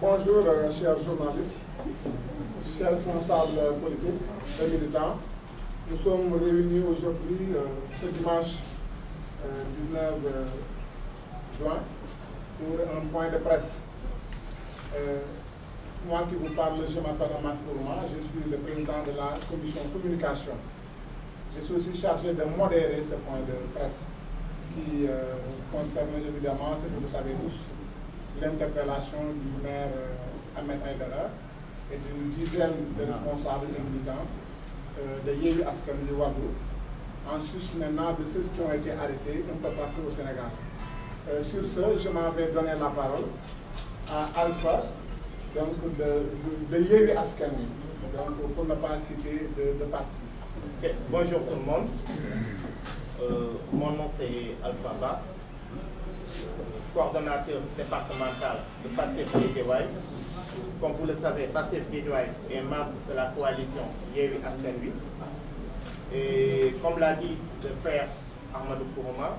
Bonjour, chers journalistes, chers responsables politiques et militants. Nous sommes réunis aujourd'hui, ce dimanche 19 juin, pour un point de presse. Moi qui vous parle, je m'appelle Ahmad Kourma, je suis le président de la commission communication. Je suis aussi chargé de modérer ce point de presse qui concerne évidemment ce que vous savez tous, l'interpellation du maire Ahmed Aïdara et d'une dizaine de responsables et militants de Yewwi Askan Wi Wallu, en sus maintenant de ceux qui ont été arrêtés un peu partout au Sénégal. Sur ce, je m'en vais donner la parole à Alpha, donc de Yewwi Askan Wi, donc pour ne pas citer de parti. Okay. Bonjour tout le monde. Mon nom c'est Alpha Ba, coordonnateur départemental de Pastef Guédiawaye. Comme vous le savez, Pastef Guédiawaye est membre de la coalition Yewwi Askan Wi. Et comme l'a dit le frère Ahmadou Kourma,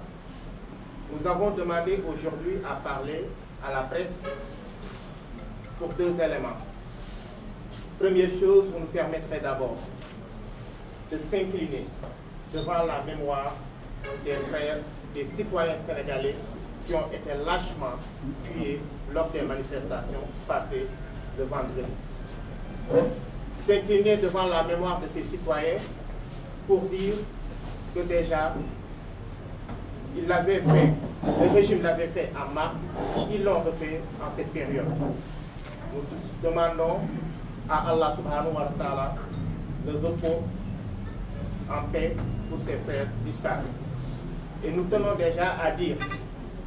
nous avons demandé aujourd'hui à parler à la presse pour deux éléments. Première chose, vous nous permettrez d'abord de s'incliner devant la mémoire des frères, des citoyens sénégalais qui ont été lâchement tués lors des manifestations passées le vendredi. S'incliner devant la mémoire de ces citoyens pour dire que déjà, il l'avait fait, le régime l'avait fait en mars, ils l'ont refait en cette période. Nous demandons à Allah subhanahu wa ta'ala le repos en paix pour ses frères disparus. Et nous tenons déjà à dire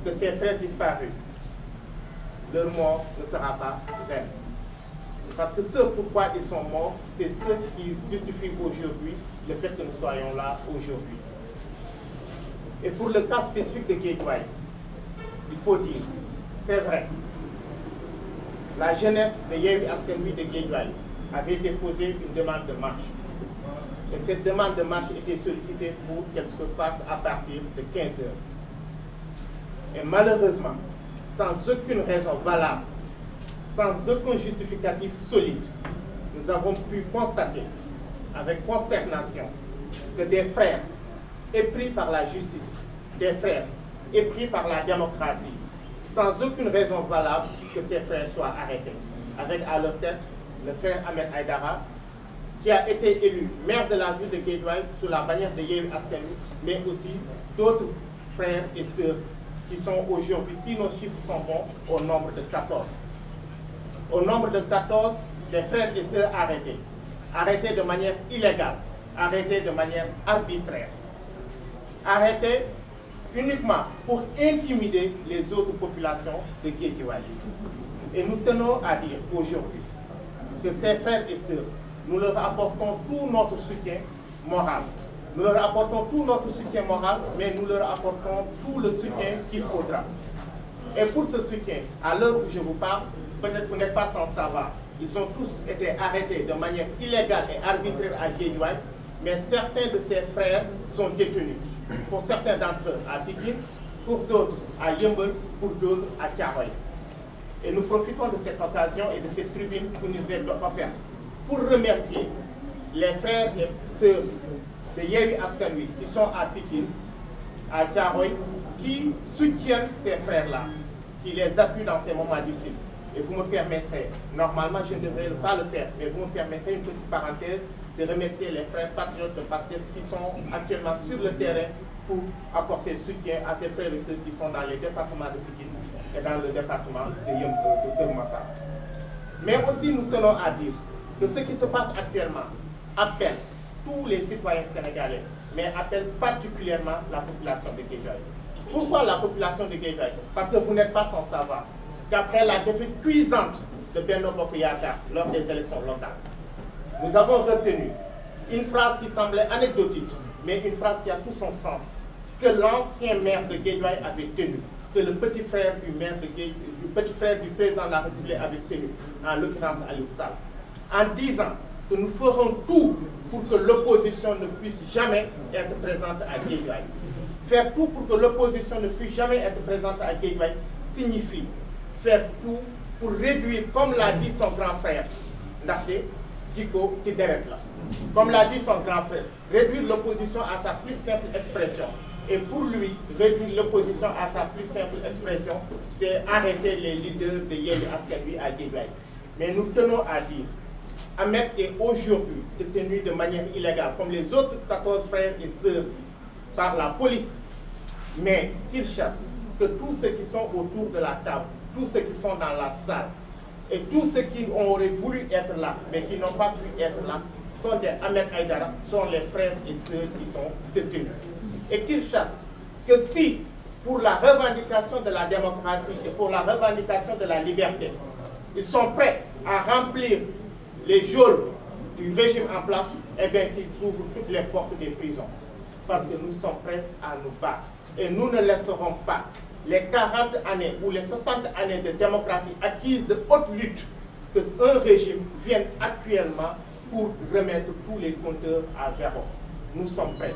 que ces frères disparus, leur mort ne sera pas vaine. Parce que ce pourquoi ils sont morts, c'est ce qui justifie aujourd'hui le fait que nous soyons là aujourd'hui. Et pour le cas spécifique de Guédiawaye, il faut dire, c'est vrai, la jeunesse de Yewwi Askan Wi de Guédiawaye avait déposé une demande de marche. Et cette demande de marche était sollicitée pour qu'elle se fasse à partir de 15 heures. Et malheureusement, sans aucune raison valable, sans aucun justificatif solide, nous avons pu constater avec consternation que des frères épris par la justice, des frères épris par la démocratie, sans aucune raison valable que ces frères soient arrêtés. Avec à leur tête le frère Ahmed Aïdara, qui a été élu maire de la ville de Guédiawaye sous la bannière de Yewwi Askan Wi, mais aussi d'autres frères et sœurs qui sont aujourd'hui, si nos chiffres sont bons, au nombre de 14. Au nombre de 14, des frères et sœurs arrêtés. Arrêtés de manière illégale, arrêtés de manière arbitraire. Arrêtés uniquement pour intimider les autres populations de Guédiawaye. Et nous tenons à dire aujourd'hui que ces frères et sœurs, nous leur apportons tout notre soutien moral. Nous leur apportons tout notre soutien moral, mais nous leur apportons tout le soutien qu'il faudra. Et pour ce soutien, à l'heure où je vous parle, peut-être vous n'êtes pas sans savoir, ils ont tous été arrêtés de manière illégale et arbitraire à Guédiawaye, mais certains de ces frères sont détenus. Pour certains d'entre eux à Pikine, pour d'autres à Yeumbeul, pour d'autres à Thiaroye. Et nous profitons de cette occasion et de cette tribune qui nous est offerte pour remercier les frères et sœurs de Yewwi Askan Wi qui sont à Pikine, à Thiaroye, qui soutiennent ces frères-là, qui les appuient dans ces moments difficiles. Et vous me permettrez, normalement je ne devrais pas le faire, mais vous me permettrez une petite parenthèse de remercier les frères patriotes de Pastef qui sont actuellement sur le terrain pour apporter soutien à ces frères et sœurs qui sont dans les départements de Pikine et dans le département de Keur Massar. Mais aussi nous tenons à dire que ce qui se passe actuellement appelle tous les citoyens sénégalais, mais appelle particulièrement la population de Guédiawaye. Pourquoi la population de Guédiawaye? Parce que vous n'êtes pas sans savoir qu'après la défaite cuisante de Benno Bokk Yakaar lors des élections locales, nous avons retenu une phrase qui semblait anecdotique, mais une phrase qui a tout son sens, que l'ancien maire de Guédiawaye avait tenue, que le petit frère du maire de petit frère du président de la République avait tenu, en l'occurrence Aliou Sall, en disant que nous ferons tout pour que l'opposition ne puisse jamais être présente à Guédiawaye. Faire tout pour que l'opposition ne puisse jamais être présente à Guédiawaye signifie faire tout pour réduire, comme l'a dit son grand frère, Ndaxte Djiko ci deret la. Comme l'a dit son grand frère, réduire l'opposition à sa plus simple expression. Et pour lui, réduire l'opposition à sa plus simple expression, c'est arrêter les leaders de Yewwi Askan Wi à Guédiawaye. Mais nous tenons à dire, Ahmed est aujourd'hui détenu de manière illégale, comme les autres 14 frères et sœurs, par la police. Mais qu'il chasse que tous ceux qui sont autour de la table, tous ceux qui sont dans la salle, et tous ceux qui auraient voulu être là, mais qui n'ont pas pu être là, sont des Ahmed Aïdara, sont les frères et sœurs qui sont détenus. Et qu'ils chassent que si, pour la revendication de la démocratie et pour la revendication de la liberté, ils sont prêts à remplir les geôles du régime en place, eh bien qu'ils ouvrent toutes les portes des prisons. Parce que nous sommes prêts à nous battre. Et nous ne laisserons pas les 40 années ou les 60 années de démocratie acquises de haute lutte que un régime vienne actuellement pour remettre tous les compteurs à zéro. Nous sommes prêts.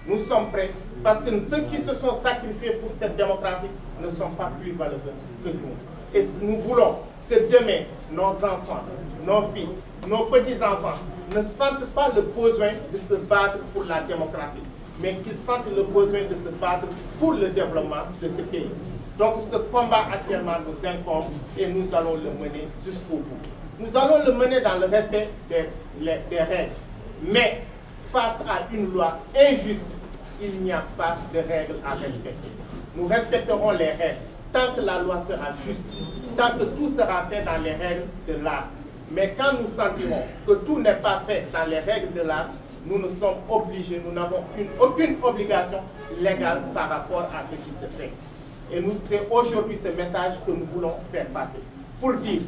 Nous sommes prêts parce que ceux qui se sont sacrifiés pour cette démocratie ne sont pas plus valeureux que nous. Et nous voulons que demain, nos enfants, nos fils, nos petits-enfants ne sentent pas le besoin de se battre pour la démocratie, mais qu'ils sentent le besoin de se battre pour le développement de ce pays. Donc ce combat actuellement nous incombe et nous allons le mener jusqu'au bout. Nous allons le mener dans le respect des règles. Mais face à une loi injuste, il n'y a pas de règles à respecter. Nous respecterons les règles tant que la loi sera juste, tant que tout sera fait dans les règles de l'art. Mais quand nous sentirons que tout n'est pas fait dans les règles de l'art, nous ne sommes obligés, nous n'avons aucune obligation légale par rapport à ce qui se fait. Et c'est aujourd'hui ce message que nous voulons faire passer, pour dire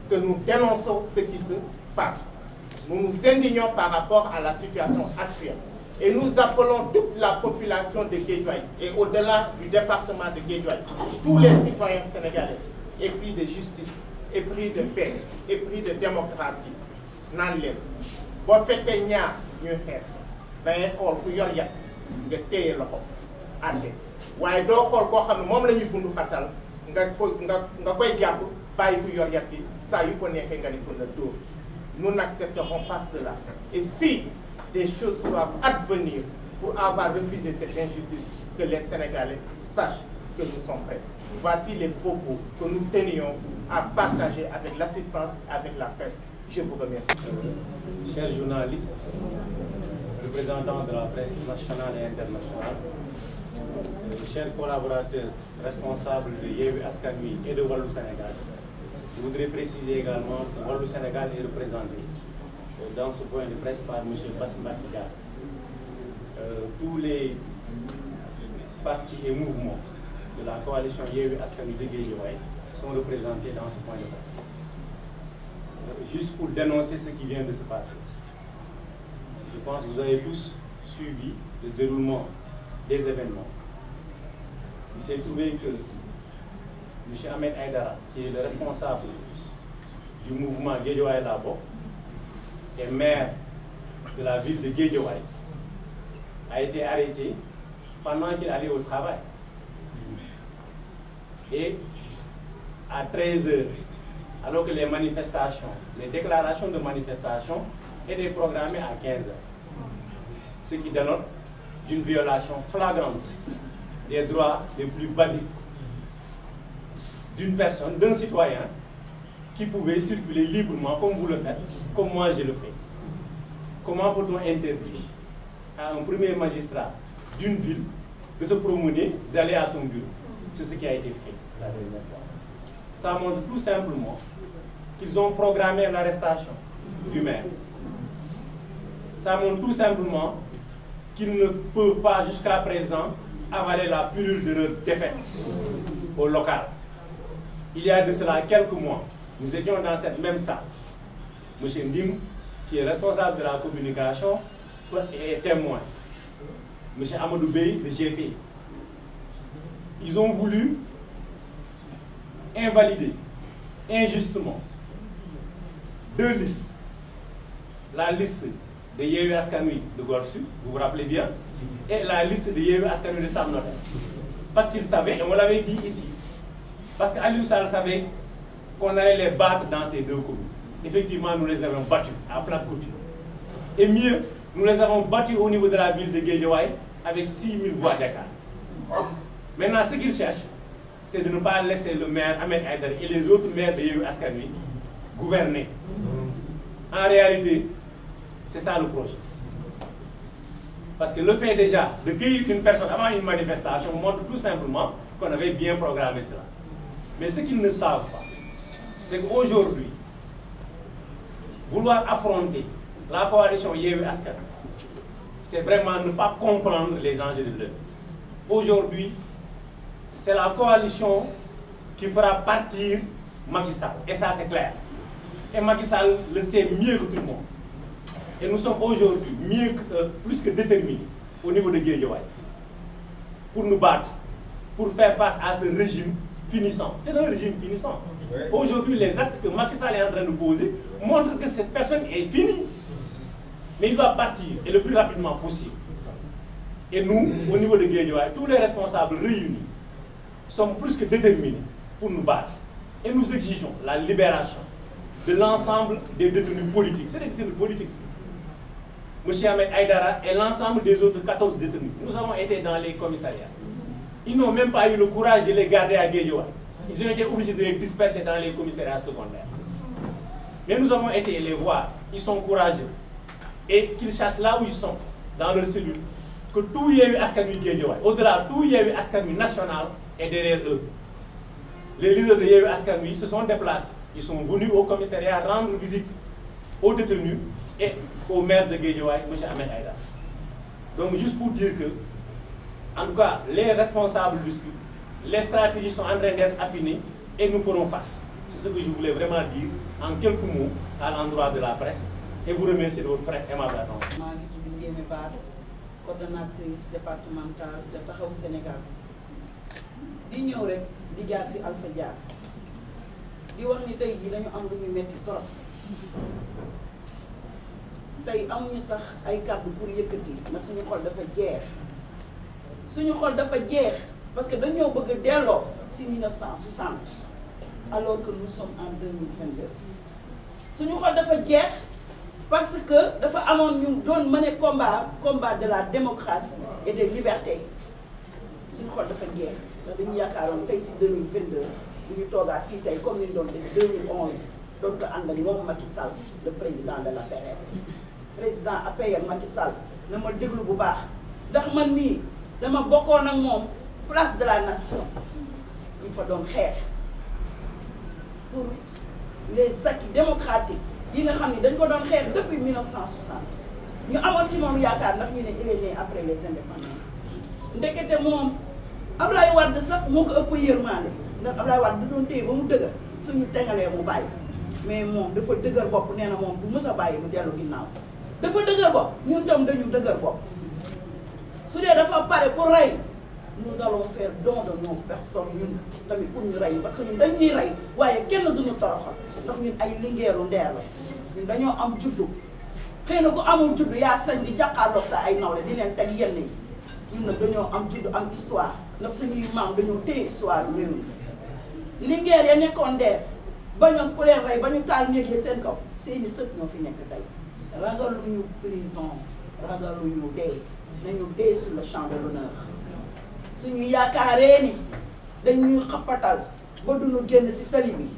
que nous dénonçons ce qui se passe. Nous nous indignons par rapport à la situation actuelle. Et nous appelons toute la population de Guédiawaye et au-delà du département de Guédiawaye, tous les citoyens sénégalais, épris de justice, épris de paix, épris de démocratie, nan leen boo fekkee ñaar ñuy xeex da ngay xool ku yor yat nga téye loxo àtte waaye doo xool koo xam ne moom la ñuy bundu xatal nga koy jàpp bàyyi ku yor yat bi saa yu ko neexee nga ni ko na dóor. Nous n'accepterons pas cela. Et si des choses doivent advenir pour avoir refusé cette injustice, que les Sénégalais sachent que nous sommes prêts. Voici les propos que nous tenions à partager avec l'assistance, avec la presse. Je vous remercie. Chers journalistes, représentants de la presse nationale et internationale, chers collaborateurs responsables de Yewwi Askan Wi et de Wallu Sénégal, je voudrais préciser également que Wallu Sénégal est représenté dans ce point de presse par M. Bass Mbacké Diatta. Tous les partis et mouvements de la coalition Yewwi Askan Wi de Guédiawaye sont représentés dans ce point de presse. Juste pour dénoncer ce qui vient de se passer. Je pense que vous avez tous suivi le déroulement des événements. Il s'est trouvé que M. Ahmed Aïdara, qui est le responsable du mouvement Guédiawaye La Bokk et maire de la ville de Guédiawaye, a été arrêté pendant qu'il allait au travail. Et à 13 h, alors que les manifestations, les déclarations de manifestation étaient programmées à 15 h. Ce qui dénote d'une violation flagrante des droits les plus basiques d'une personne, d'un citoyen qui pouvait circuler librement comme vous le faites, comme moi je le fais. Comment peut-on interdire à un premier magistrat d'une ville de se promener, d'aller à son bureau? C'est ce qui a été fait la dernière fois. Ça montre tout simplement qu'ils ont programmé l'arrestation du maire. Ça montre tout simplement qu'ils ne peuvent pas jusqu'à présent avaler la pilule de leur défaite au local. Il y a de cela quelques mois, nous étions dans cette même salle. M. Ndim, qui est responsable de la communication, est témoin. M. Amadou Bey, de GP. Ils ont voulu invalider injustement 2 listes. La liste de Yewwi Askan Wi de Golf Sud, vous vous rappelez bien, et la liste de Yewwi Askan Wi de Sam Notaire. Parce qu'ils savaient, et on l'avait dit ici, parce qu'Aliou Sall savait qu'on allait les battre dans ces deux communes. Effectivement, nous les avons battus à plat couture. Et mieux, nous les avons battus au niveau de la ville de Guédiawaye avec 6000 voix d'écart. Maintenant, ce qu'ils cherchent, c'est de ne pas laisser le maire Ahmed Aïdara et les autres maires de Yewwi Askan Wi gouverner. En réalité, c'est ça le projet. Parce que le fait déjà de cueillir une personne avant une manifestation montre tout simplement qu'on avait bien programmé cela. Mais ce qu'ils ne savent pas, c'est qu'aujourd'hui, vouloir affronter la coalition Yewwi Askan Wi, c'est vraiment ne pas comprendre les enjeux de l'heure. Aujourd'hui, c'est la coalition qui fera partir Macky Sall. Et ça, c'est clair. Et Macky Sall le sait mieux que tout le monde. Et nous sommes aujourd'hui plus que déterminés au niveau de Guédiawaye pour nous battre, pour faire face à ce régime finissant. C'est un régime finissant. Aujourd'hui, les actes que Macky Sall est en train de poser montrent que cette personne est finie. Mais il doit partir, et le plus rapidement possible. Et nous, au niveau de Guédiawaye, tous les responsables réunis sommes plus que déterminés pour nous battre. Et nous exigeons la libération de l'ensemble des détenus politiques. C'est des détenus politiques. M. Ahmed Aïdara et l'ensemble des autres 14 détenus. Nous avons été dans les commissariats. Ils n'ont même pas eu le courage de les garder à Guédiawaye. Ils ont été obligés de les disperser dans les commissariats secondaires. Mais nous avons été les voir. Ils sont courageux. Et qu'ils cherchent là où ils sont, dans leur cellule, que tout Yewwi Askan Wi Guédiawaye, au-delà, tout Yewwi Askan Wi national est derrière eux. Les leaders de Yewwi Askan Wi se sont déplacés. Ils sont venus au commissariat rendre visite aux détenus et au maire de Guédiawaye, M. Ahmed Aïdara. Donc, juste pour dire que, en tout cas, les responsables discutent, les stratégies sont en train d'être affinées et nous ferons face. C'est ce que je voulais vraiment dire en quelques mots à l'endroit de la presse et vous remercier de votre prête aimable attention. Coordonnatrice départementale de Taxawu Sénégal di ñëw rek di jaar fi Alpha jaar di wax ni tey jii dañu am lu ñu metti trop tey amuñu sax ay kàddu pour yëkkati ndax suñu xol dafa jeex parce que dañoo bëgg a delloo si 1960 alors que nous sommes en 2022 suñu xol dafa jeex parce que dafa amoon ñu doon mener combat de la démocratie et des libertés suñu xol dafa jeex ndax dañu yaakaaroon tey si 2022 bu ñu toogaat fii tey comme ni ñu doon def 2011 doon ko ànd ak moom Macky Sall le président de l'APR président APR Macky Sall na ma déglu bu baax ndax man mii dama bokkoon ak moom place de la nation ñu fa doon xeex pour les acquis démocratiques yi nga xam ni dañ ko doon xeex depuis 1960 ñu amoon si moom yaakaar ndax ñu ne il est né après les indépendances ndekete moom Ablaye Wade sax moo ko ëpp yërmande ndax Ablaye Wade du doon téye ba mu dëgër suñu tegalee mu bàyyi mais moom dafa dëgër bopp nee na moom du mës a bàyyi mu dellu ginnaaw dafa dëgër bopp ñun tam dañu dëgër bopp su dee dafa pare pour rey nous allons faire don de nos personnes ñun tamit pour ñu rey parce que ñun dañuy rey waaye kenn duñu toroxal ndax ñun ay lingeeru ndeer la ñun dañoo am juddu xëy na ku amul juddu yaa sañ di jàkkaarloog sa ay nawle di leen teg yenn yi ñun nag dañoo am juddu am histoire ndax suñuy maam dañoo téye histoire réew mi lingeer ya nekkoon ndeer ba ñoon ku leen rey ba ñu taal néeg yi seen kaw seeni sët ñoo fi nekk tey ragaluñu prison ragaluñu dee nañu dee sur le champ de l'honneur suñu yaakaaree ni dañuy xapatal ba duñu génn ci tali bi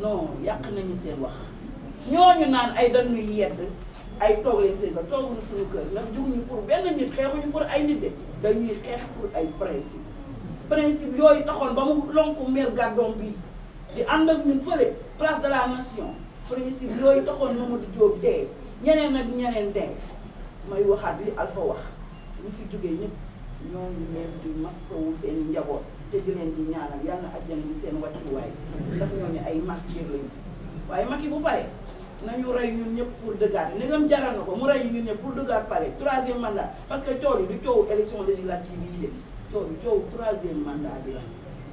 non yàq nañu seen wax ñooñu naan ay dañuy yedd ay toog leen seen kër tooguñu suñu kër ndax juguñu pour benn nit xeexuñu pour ay nit de dañuy xeex pour ay principe yooyu taxoon ba mu lonku mer gàddoom bi di ànd ak ñun fële place de la nation principe yooyu taxoon Mamadou Diop dee ñeneen ak ñeneen dee may waxaat li Alpha wax ñu fi jógee ñëpp ñoo ngi leen di masawu seen njaboot te di leen di ñaanal yal na àjjana bi seen wàccuwaay ndax ñooñu ay martyr lañu waaye Macky bu pare nañu rey ñun ñëpp pour dëggaat ni ngam jaral na ko mu rey ñun ñëpp pour dëggaat pare 3e mandat parce que coow yi du coowu élection législative yi de coow bi coowu 3e mandat bi la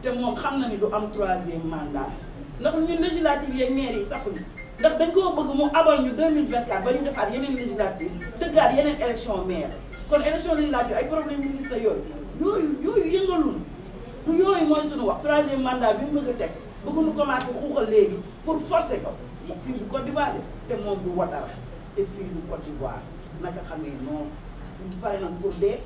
te moom xam na ni du am 3e mandat ndax ñun législative yeeg maire yi safuñu ndax dañ koo bëgg mu abal ñu 2024 ba ñu defaat yeneen législative dëggaat yeneen élection maire kon élection législative ay problème yu gis sa yooyu yëngalul du yooyu mooy suñu wax 3e mandat bi mu bëgg a teg bëgguñu commencé xuuxal léegi pour forcer ko fii du Côte d'Ivoire te moom du Ouattara te fii du Côte d'Ivoire naka xamee noonu ñu pare nañ pour dee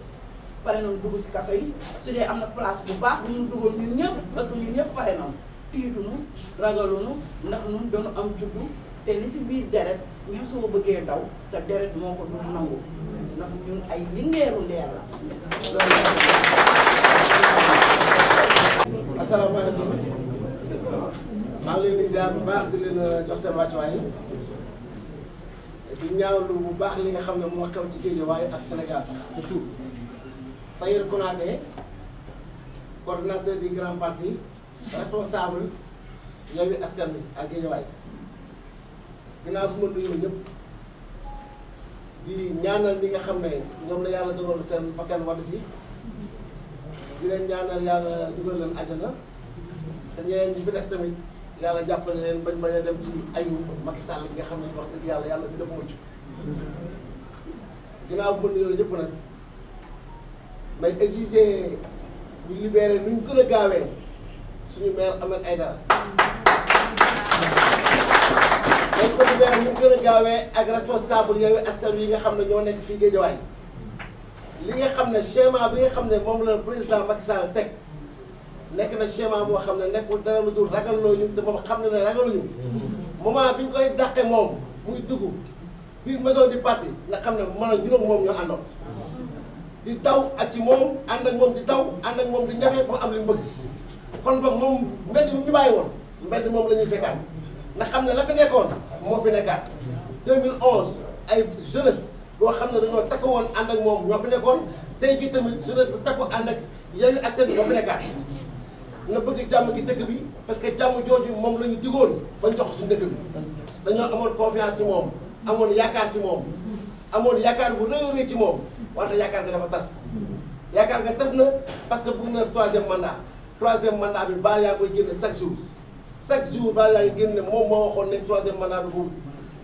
pare nañ dugg si kaso yi su dee am na place bu baax bu ñu duggoon ñun ñëpp parce que ñun ñëpp pare nañ tiituñu ragaluñu ndax ñun dañu am juddu te li si biir deret même soo bëggee daw sa deret moo ko du nangu ndax ñun ay lingeeru ndeer la loolu. asalaamaaleykum maa ngi leen di ziar bu baax di leen jox seen wàccuwaay di ñaawlu bu baax li nga xam ne moo xew ci Guédiawaye ak Sénégal surtout Tahirou Konaté coordinateur du grand parti responsable Yewwi Askan Wi ak Guédiawaye ginnaaw bu ma nuyoo ñëpp di ñaanal ñi nga xam ne ñoom la yàlla dogal seen bakkan wadd si di leen ñaanal yàlla dugal leen àjjana te ñeneen ñi fi des tamit yàlla jàppale leen bañ bañ a dem ci ayu Macky Sall gi nga xam ne wax dëgg yàlla si def mucc ginnaaw bu ma nuyoo ñëpp nag may exiger ñu libéré nu ñu gën a gaawee suñu maire Ahmed Aïdara dañ ko libéré nu ñu gën a gaawee ak responsable Yewwi Askan Wi yi nga xam ne ñoo nekk fii Guédiawaye li nga xam ne schéma bi nga xam ne moom la président Macky Sall teg nekk na schéma boo xam ne nekkul dara lu dul ragaloo ñu te moom xam ne ragaluñu moment bi ñu koy dàqe moom muy dugg biir maison du parti nga xam ne mën a ñu ak moom ñoo àndoon di daw ak ci moom ànd ak moom di daw ànd ak moom di ñafe ba am li mu bëgg kon boog moom mbedd mi ñu bàyyi woon mbedd moom la ñuy fekkaat ndax xam ne la fi nekkoon moo fi nekkaat 2011 ay jeunesse boo xam ne dañoo takk woon ànd ak moom ñoo fi nekkoon tey jii tamit jeunesse bu takku ànd ak Yewwi Askan Wi ñoo fi nekkaat na bëgg jàmm gi dëkk bi parce que jàmm jooju moom la ñu digoon bañ jox ko suñu dëkk bi dañoo amoon confiance ci moom amoon yaakaar ci moom amoon yaakaar bu rëy a rëy ci moom wante yaakaar nga dafa tas yaakaar nga tas na parce que bëgg na troisième mandat bi baal yaa koy génne chaque jour baal yaa ngi génne moom moo waxoon ne troisième mandat du ko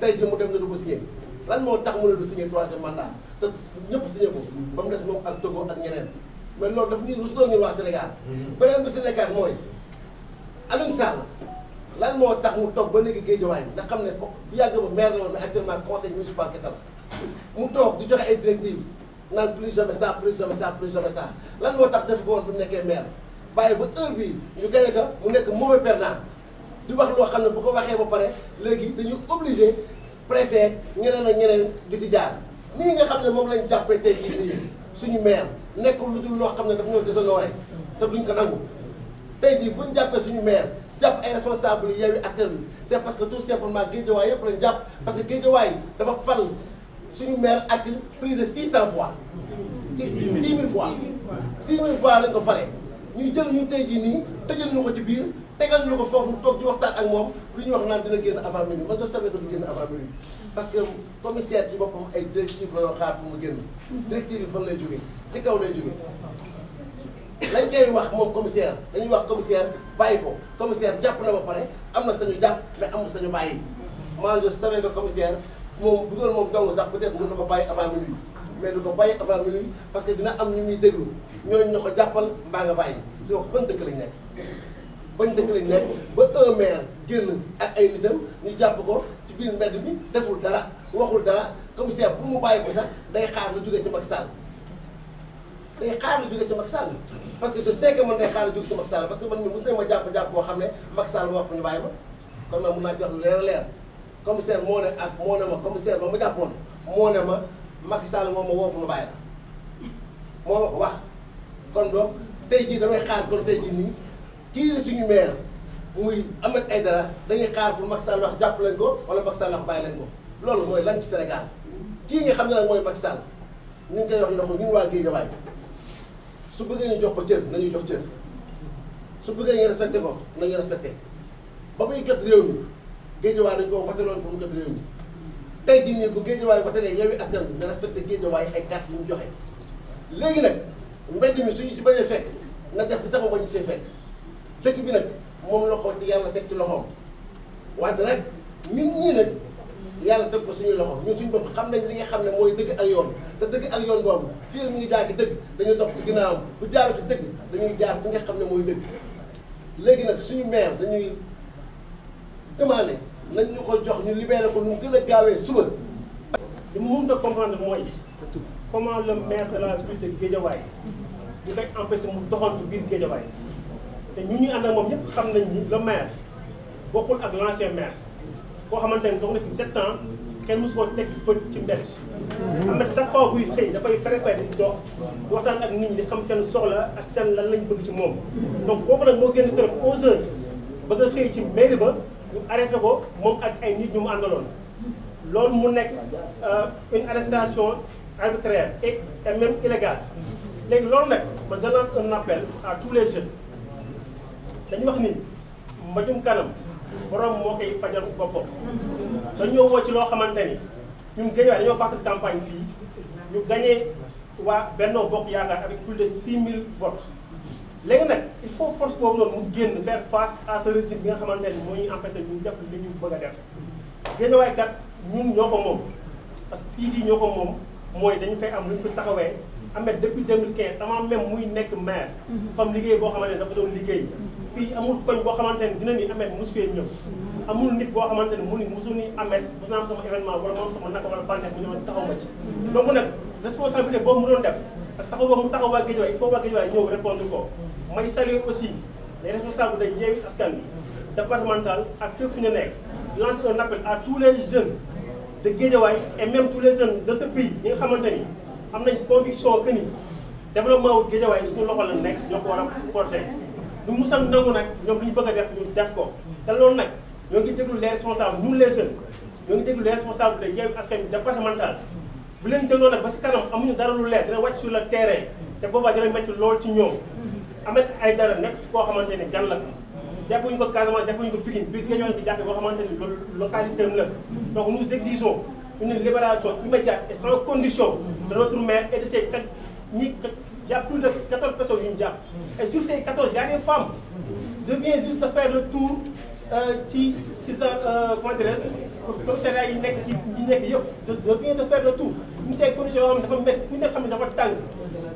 tey jii mu dem na du ko signé lan moo tax mu ne du signé troisième mandat te ñëpp signé ko ba mu des moom ak Togo ak ñeneen mais loolu daf ñuy rusloo ñun waa Sénégal beneen bi Sénégal mooy Aliou Sall lan moo tax mu toog ba léegi Guédiawaye nga xam ne ko bu yàgg ba maire la woon mais actuellement conseil municipal kese la mu toog di joxe ay directives naan plus jamais ça plus jamais ça plus jamais ça lan moo tax def ko woon bu nekkee maire bàyyi ba heure bii ñu gagné ko mu nekk mauvais perdant di wax loo xam ne bu ko waxee ba pare léegi dañu obligé préfet ñeneen ak ñeneen di si jaar nii nga xam ne moom lañ jàppee tey jii nii suñu maire nekkul lu dul loo xam ne daf ñoo déshonoré te duñ ko nangu tey jii buñ jàppee suñu maire jàpp ay responsable yi Yewwi Askan Wi c'est parce que tout simplement Guédiawaye yëpp lañ jàpp parce que Guédiawaye dafa fal suñu maire ak plus de 600 fois 6000 fois 6000 fois lañ ko falee ñuy jël ñu tey jii nii tëjal ñu ko ci biir tegal ñu ko foofu ñu toog di waxtaan ak moom lu ñuy wax naan dina génn avant minuit man je savais que du génn avant minuit parce que commissaire ci boppam ay directive la yoo xaar pour mu génn directive yi fan lay jógee ci kaw lay jógee lañ koy wax moom commissaire dañuy wax commissaire bàyyi ko commissaire jàpp na ba pare am na sañu jàpp mais amul sañu bàyyi moi je savais que commissaire moom bu doon moom dong sax peut-être mën na ko bàyyi avant minuit mais du ko bàyyi avant minuit parce que dina am ñu muy déglu ñooñu na ko jàppal mbaa nga bàyyi si wax ban dëkk lañ nekk bañ dëkk lañ nekk ba un maire génn ak ay nitam ñu jàpp ko ci biir mbedd mi deful dara waxul dara commissaire bu mu bàyyi ko sax day xaar lu jógee ci Macky Sall day xaar lu jógee ci Macky Sall parce que je sais que man day xaar lu jógee ci Macky Sall parce que man mi mos nañ ma jàpp boo xam ne Macky Sall ma wax ko ñu bàyyi ma kon nag mun naa jox lu leer a leer commissaire moo ne ak moo ne ma commissaire ba ma jàppoon moo ne ma Macky Sall moom ma woo ko ma bàyyi la moo ma ko wax kon donc tey jii damay xaar kon tey jii nii kii la suñu maire muy Ahmed Aïdara dañuy xaar pour Macky Sall wax jàpp leen ko wala Macky Sall wax bàyyi leen ko loolu mooy lan ci Sénégal kii nga xam ne nag mooy Macky Sall ñu ngi koy wax ne ko ñun waa Guédiawaye su bëggee ñu jox ko cër nañu jox cër su bëggee ñu respecté ko nañu respecté ba muy jot réew mi Guédiawaye dañ koo voté loon pour mu jot réew mi tey jii nii bu Guédiawaye voté ne Yewwi Askan Wi nga respecté Guédiawaye ay carte yu ñu joxe léegi nag mbedd mi suñu ci bañee fekk na def li tax ba ñu see fekk dëkk bi nag moom la ko ci yàlla teg ci loxoom wante nag ñun ñii nag yàlla teg ko suñuy loxo ñun suñu bopp xam nañ li nga xam ne mooy dëgg ak yoon te dëgg ak yoon boobu fii mu ngi jaar ci dëgg dañuy topp ci ginnaawam bu jaarul ci dëgg dañuy jaar fi nga xam ne mooy dëgg léegi nag suñu maire dañuy demandé nañ ñu ko jox ñu libéré ko ñu gën a gaawee suba. li mu mënut a comprendre mooy comment le maire de la ville de Guédiawaye ñu koy empêché mu doxantu biir Guédiawaye te ñuy ànd ak moom ñëpp xam nañ ni le maire bokkul ak l'ancien maire koo xamante ni toog na fi 7 ans kenn mosu ko teg bët ci mbedd. am na chaque fois buy xëy dafay préféré di dox di waxtaan ak nit ñi di xam seen soxla ak seen lan lañ bëgg ci moom. donc kooku nag moo génn këram 11h bëgg a xëy ci mairie ba ñu arrêté ko moom ak ay nit ñu mu àndaloon. loolu mu nekk une arrestation arbitraire et même illégale léegi loolu nag ma je lance un appel à tous les jeunes dañu wax ni mbajum kanam borom moo koy fajal boppam dañoo woo ci loo xamante ni ñun Guédiawaye dañoo battre campagne fii ñu gagné waa Benno Bokk Yaakaar avec plus de 6000 votes léegi nag il faut force boobu noonu mu génn faire face à ce régime bi nga xamante ni moo ñuy empêché ñu def li ñu bëgg a def Guédiawaye kat ñun ñoo ko moom parce que kii di ñoo ko moom mooy dañu fay am lu ñu fi taxawee Ahmed depuis 2015 avant même muy nekk maire fam liggéey boo xamante ne dafa doon liggéey fii amul koñ boo xamante ne dina ni Ahmed mosu fee ñëw amul nit boo xamante ne mu ni mosu ni Ahmed mos naa am sama événement wala moom sama naka wala bànneex mu ñëw taxaw ma ci donc nag responsabilité boobu mu doon def ak taxaw boobu mu taxaw waa Guédiawaye il faut waa Guédiawaye ñëw répondre ko may saluer aussi les responsables de Yewwi Askan Wi départemental ak fépp fu ñu nekk lancer un appel à tous les jeunes de Guédiawaye et même tous les jeunes de ce pays ñi nga xamante ni am nañ conviction que ni développement wu Guédiawaye suñu loxo la nekk ñoo ko war a porter ñu musal nangu nag ñoom li ñu bëgg a def ñu def ko te loolu nag ñoo ngi déglu les responsables ñun les jeunes ñoo ngi déglu les responsables de Yewwi Askan Wi départemental bu leen dégloo nag ba si kanam amuñu dara lu leer dina wàcc sur le terrain te boobaa dina métti loolu ci ñoom Ahmed Aïdara nekk fi koo xamante ne gan la fi jàppuñu ko Casamance jàppuñu ko Pikine biir Guédiawaye bi jàppe boo xamante ni loolu localité am la donc nous exigeons une libération immédiate et sans condition de notre maire et de ses il y a plus de 14 personnes yu ñu jàpp et sur ces 14 il y a des femmes je viens juste de faire le tour ci sa comment dirais-je commissariat yi nekk ci ñi nekk yëpp je viens de faire le tour ñu ci ay conditions yoo xam ne dafa métti ku nekk xam ne dafa tàng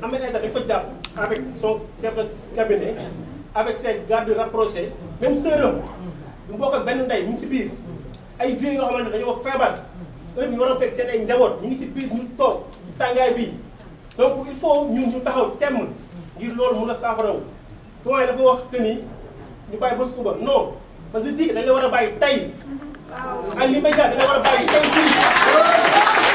Ahmed Aïdara dañ ko jàpp avec son chef de cabinet avec ses gardes rapprochés même sœuram bu bokk ak benn ndey ñu ngi ci biir ay vieux yoo xamante ne dañoo feebar heure bi ñu war a fekk seen ay njaboot ñu ngi ci biir ñu toog tàngaay bi donc il faut ñun ñu taxaw temm ngir loolu mun a saafarawu doyen dafa wax que ni ñu bàyyi ba suba non parce que dañ la war a bàyyi tey à l'immédiat dañ la war a bàyyi tey jii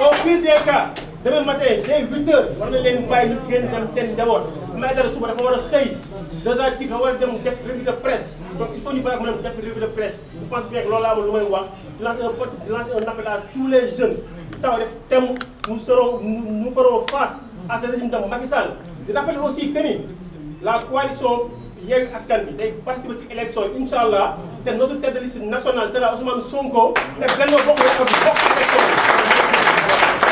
au pire des cas demain matin dès 8 heures war na leen bàyyi ñu génn dem seen njaboot Ahmed Aïdara suba dafa war a xëy déjà kii dafa war a dem def revue de presse donc il faut ñu bàyyi ko mu def revue de presse je pense bien que loolu laa amoon lu may wax lancer un appel à tous les jeunes taw def thème nous ferons face à ce régime de Macky Sall di rappeler aussi que ni la coalition Yewwi Askan Wi day participer ci élection incha allah te notre tête de liste nationale sera Ousmane Sonko te Benno Bokk Yaakaar bokk élection